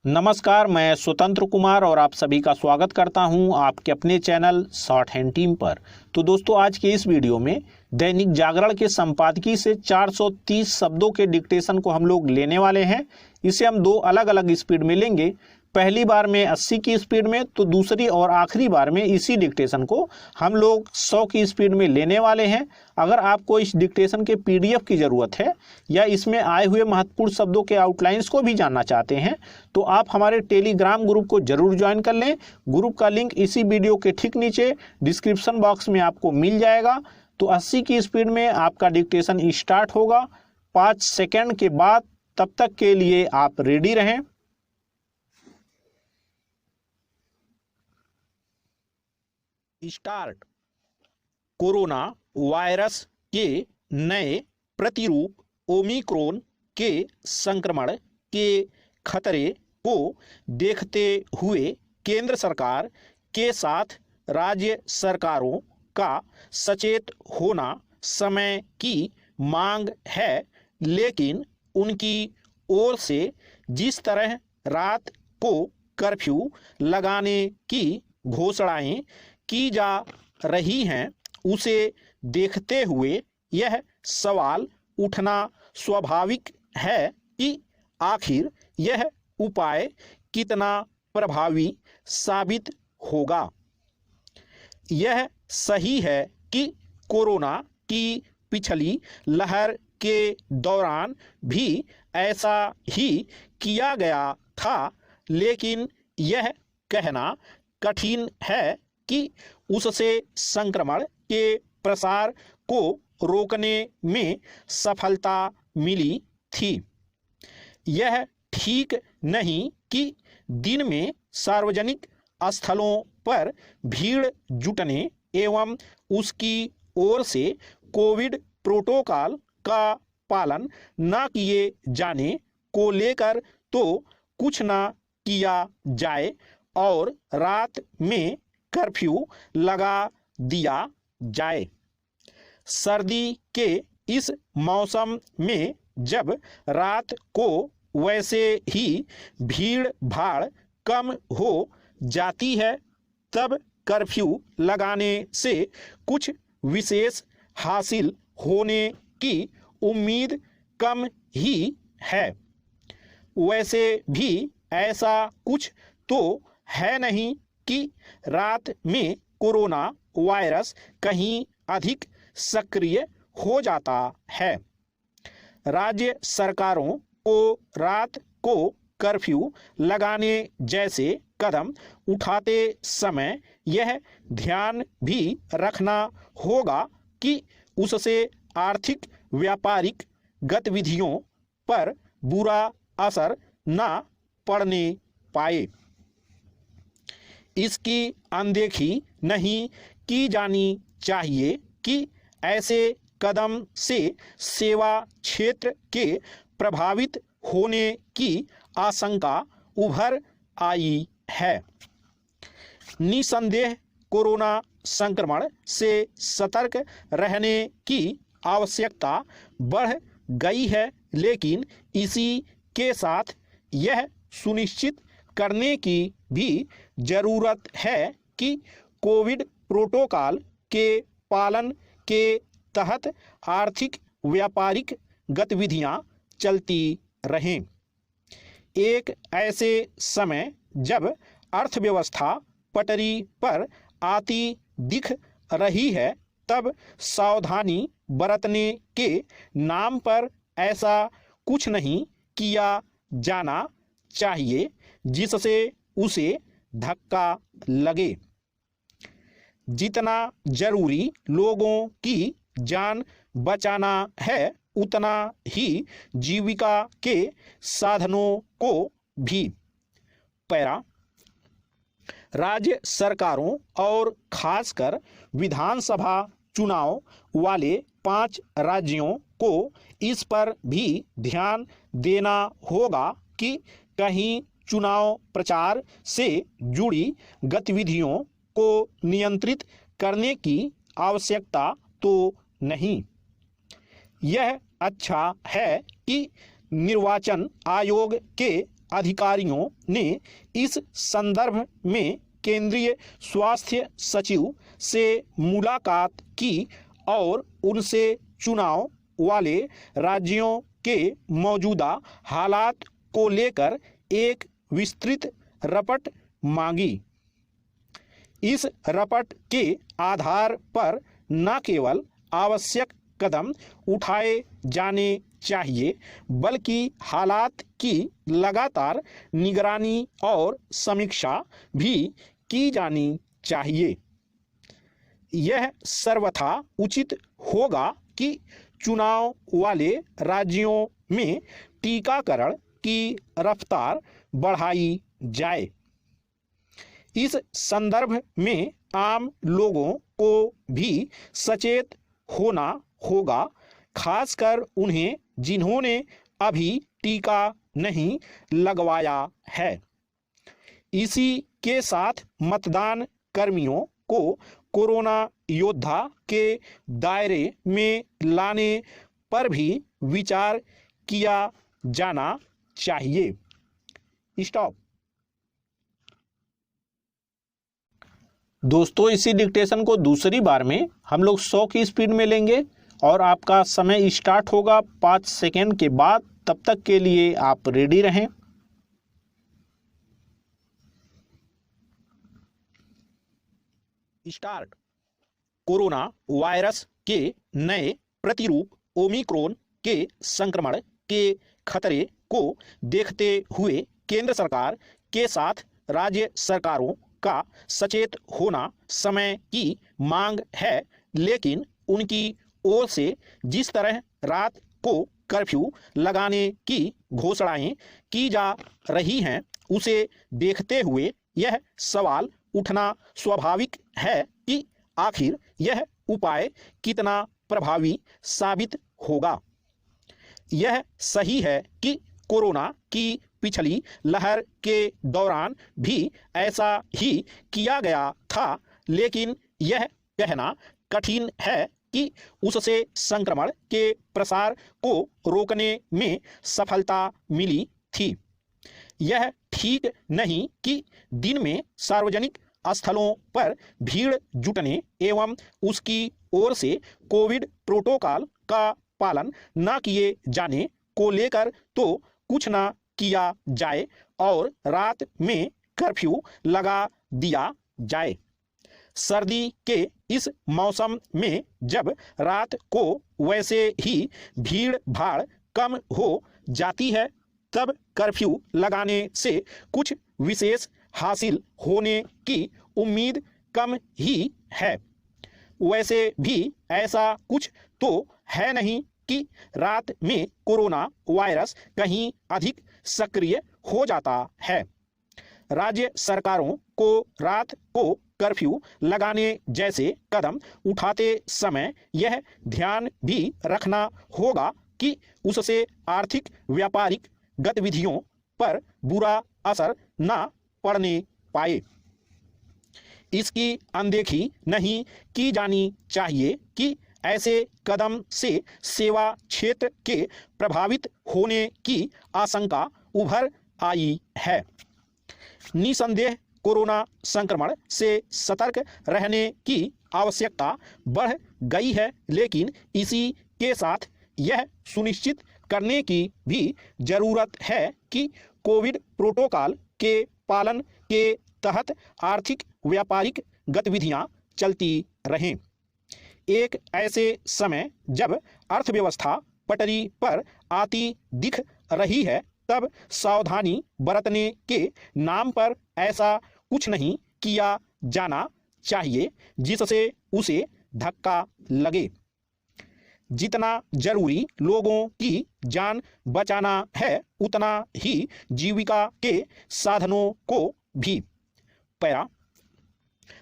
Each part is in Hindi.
नमस्कार, मैं स्वतंत्र कुमार और आप सभी का स्वागत करता हूं आपके अपने चैनल शॉर्ट हैंड टीम पर। तो दोस्तों, आज के इस वीडियो में दैनिक जागरण के संपादकीय से 430 शब्दों के डिक्टेशन को हम लोग लेने वाले हैं। इसे हम दो अलग अलग स्पीड में लेंगे। पहली बार में 80 की स्पीड में, तो दूसरी और आखिरी बार में इसी डिक्टेशन को हम लोग 100 की स्पीड में लेने वाले हैं। अगर आपको इस डिक्टेशन के PDF की ज़रूरत है या इसमें आए हुए महत्वपूर्ण शब्दों के आउटलाइंस को भी जानना चाहते हैं तो आप हमारे टेलीग्राम ग्रुप को जरूर ज्वाइन कर लें। ग्रुप का लिंक इसी वीडियो के ठीक नीचे डिस्क्रिप्शन बॉक्स में आपको मिल जाएगा। तो 80 की स्पीड में आपका डिक्टेशन स्टार्ट होगा 5 सेकेंड के बाद। तब तक के लिए आप रेडी रहें। स्टार्ट। कोरोना वायरस के नए प्रतिरूप ओमिक्रॉन के संक्रमण के खतरे को देखते हुए केंद्र सरकार के साथ राज्य सरकारों का सचेत होना समय की मांग है, लेकिन उनकी ओर से जिस तरह रात को कर्फ्यू लगाने की घोषणाएं की जा रही हैं, उसे देखते हुए यह सवाल उठना स्वाभाविक है कि आखिर यह उपाय कितना प्रभावी साबित होगा। यह सही है कि कोरोना की पिछली लहर के दौरान भी ऐसा ही किया गया था, लेकिन यह कहना कठिन है कि उससे संक्रमण के प्रसार को रोकने में सफलता मिली थी। यह ठीक नहीं कि दिन में सार्वजनिक स्थलों पर भीड़ जुटने एवं उसकी ओर से कोविड प्रोटोकॉल का पालन न किए जाने को लेकर तो कुछ न किया जाए और रात में कर्फ्यू लगा दिया जाए। सर्दी के इस मौसम में जब रात को वैसे ही भीड़ भाड़ कम हो जाती है, तब कर्फ्यू लगाने से कुछ विशेष हासिल होने की उम्मीद कम ही है। वैसे भी ऐसा कुछ तो है नहीं कि रात में कोरोना वायरस कहीं अधिक सक्रिय हो जाता है। राज्य सरकारों को रात को कर्फ्यू लगाने जैसे कदम उठाते समय यह ध्यान भी रखना होगा कि उससे आर्थिक व्यापारिक गतिविधियों पर बुरा असर न पड़ने पाए। इसकी अनदेखी नहीं की जानी चाहिए कि ऐसे कदम से सेवा क्षेत्र के प्रभावित होने की आशंका उभर आई है। निसंदेह कोरोना संक्रमण से सतर्क रहने की आवश्यकता बढ़ गई है, लेकिन इसी के साथ यह सुनिश्चित करने की भी जरूरत है कि कोविड प्रोटोकॉल के पालन के तहत आर्थिक व्यापारिक गतिविधियां चलती रहें। एक ऐसे समय जब अर्थव्यवस्था पटरी पर आती दिख रही है, तब सावधानी बरतने के नाम पर ऐसा कुछ नहीं किया जाना चाहिए जिससे उसे धक्का लगे। जितना जरूरी लोगों की जान बचाना है, उतना ही जीविका के साधनों को भी। पैरा। राज्य सरकारों और खासकर विधानसभा चुनाव वाले 5 राज्यों को इस पर भी ध्यान देना होगा कि कहीं चुनाव प्रचार से जुड़ी गतिविधियों को नियंत्रित करने की आवश्यकता तो नहीं। यह अच्छा है कि निर्वाचन आयोग के अधिकारियों ने इस संदर्भ में केंद्रीय स्वास्थ्य सचिव से मुलाकात की और उनसे चुनाव वाले राज्यों के मौजूदा हालात को लेकर एक विस्तृत रिपोर्ट मांगी। इस रिपोर्ट के आधार पर न केवल आवश्यक कदम उठाए जाने चाहिए बल्कि हालात की लगातार निगरानी और समीक्षा भी की जानी चाहिए। यह सर्वथा उचित होगा कि चुनाव वाले राज्यों में टीकाकरण की रफ्तार बढ़ाई जाए। इस संदर्भ में आम लोगों को भी सचेत होना होगा, खासकर उन्हें जिन्होंने अभी टीका नहीं लगवाया है। इसी के साथ मतदान कर्मियों को कोरोना योद्धा के दायरे में लाने पर भी विचार किया जाना चाहिए। स्टॉप। दोस्तों, इसी डिक्टेशन को दूसरी बार में हम लोग 100 की स्पीड में लेंगे और आपका समय स्टार्ट होगा 5 सेकेंड के बाद। तब तक के लिए आप रेडी रहें। स्टार्ट। कोरोना वायरस के नए प्रतिरूप ओमिक्रॉन के संक्रमण के खतरे को देखते हुए केंद्र सरकार के साथ राज्य सरकारों का सचेत होना समय की मांग है, लेकिन उनकी ओर से जिस तरह रात को कर्फ्यू लगाने की घोषणाएं की जा रही हैं, उसे देखते हुए यह सवाल उठना स्वाभाविक है कि आखिर यह उपाय कितना प्रभावी साबित होगा। यह सही है कि कोरोना की पिछली लहर के दौरान भी ऐसा ही किया गया था, लेकिन यह कहना कठिन है कि उससे संक्रमण के प्रसार को रोकने में सफलता मिली थी। यह ठीक नहीं कि दिन में सार्वजनिक स्थलों पर भीड़ जुटने एवं उसकी ओर से कोविड प्रोटोकॉल का पालन न किए जाने को लेकर तो कुछ न किया जाए और रात में कर्फ्यू लगा दिया जाए। सर्दी के इस मौसम में जब रात को वैसे ही भीड़ भाड़ कम हो जाती है, तब कर्फ्यू लगाने से कुछ विशेष हासिल होने की उम्मीद कम ही है। वैसे भी ऐसा कुछ तो है नहीं कि रात में कोरोना वायरस कहीं अधिक सक्रिय हो जाता है। राज्य सरकारों को रात को कर्फ्यू लगाने जैसे कदम उठाते समय यह ध्यान भी रखना होगा कि उससे आर्थिक व्यापारिक गतिविधियों पर बुरा असर न पड़ने पाए। इसकी अनदेखी नहीं की जानी चाहिए कि ऐसे कदम से सेवा क्षेत्र के प्रभावित होने की आशंका उभर आई है। निसंदेह कोरोना संक्रमण से सतर्क रहने की आवश्यकता बढ़ गई है, लेकिन इसी के साथ यह सुनिश्चित करने की भी जरूरत है कि कोविड प्रोटोकॉल के पालन के तहत आर्थिक व्यापारिक गतिविधियां चलती रहें। एक ऐसे समय जब अर्थव्यवस्था पटरी पर आती दिख रही है, तब सावधानी बरतने के नाम पर ऐसा कुछ नहीं किया जाना चाहिए जिससे उसे धक्का लगे। जितना जरूरी लोगों की जान बचाना है, उतना ही जीविका के साधनों को भी। पैरा।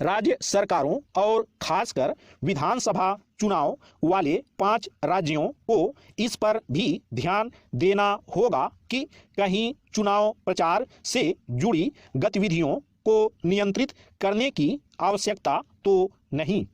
राज्य सरकारों और खासकर विधानसभा चुनाव वाले 5 राज्यों को इस पर भी ध्यान देना होगा कि कहीं चुनाव प्रचार से जुड़ी गतिविधियों को नियंत्रित करने की आवश्यकता तो नहीं।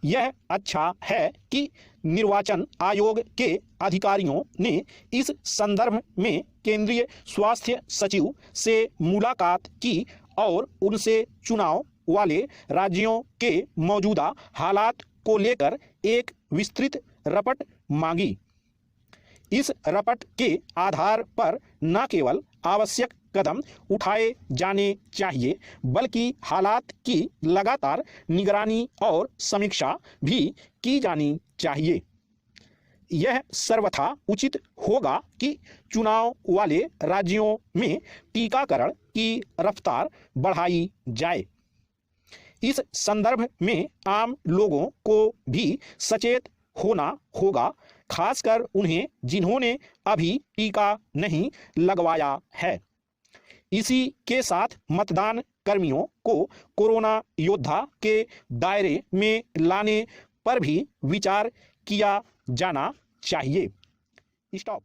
यह अच्छा है कि निर्वाचन आयोग के अधिकारियों ने इस संदर्भ में केंद्रीय स्वास्थ्य सचिव से मुलाकात की और उनसे चुनाव वाले राज्यों के मौजूदा हालात को लेकर एक विस्तृत रिपोर्ट मांगी। इस रिपोर्ट के आधार पर न केवल आवश्यक कदम उठाए जाने चाहिए बल्कि हालात की लगातार निगरानी और समीक्षा भी की जानी चाहिए। यह सर्वथा उचित होगा कि चुनाव वाले राज्यों में टीकाकरण की रफ्तार बढ़ाई जाए। इस संदर्भ में आम लोगों को भी सचेत होना होगा, खासकर उन्हें जिन्होंने अभी टीका नहीं लगवाया है। इसी के साथ मतदान कर्मियों को कोरोना योद्धा के दायरे में लाने पर भी विचार किया जाना चाहिए। स्टॉप।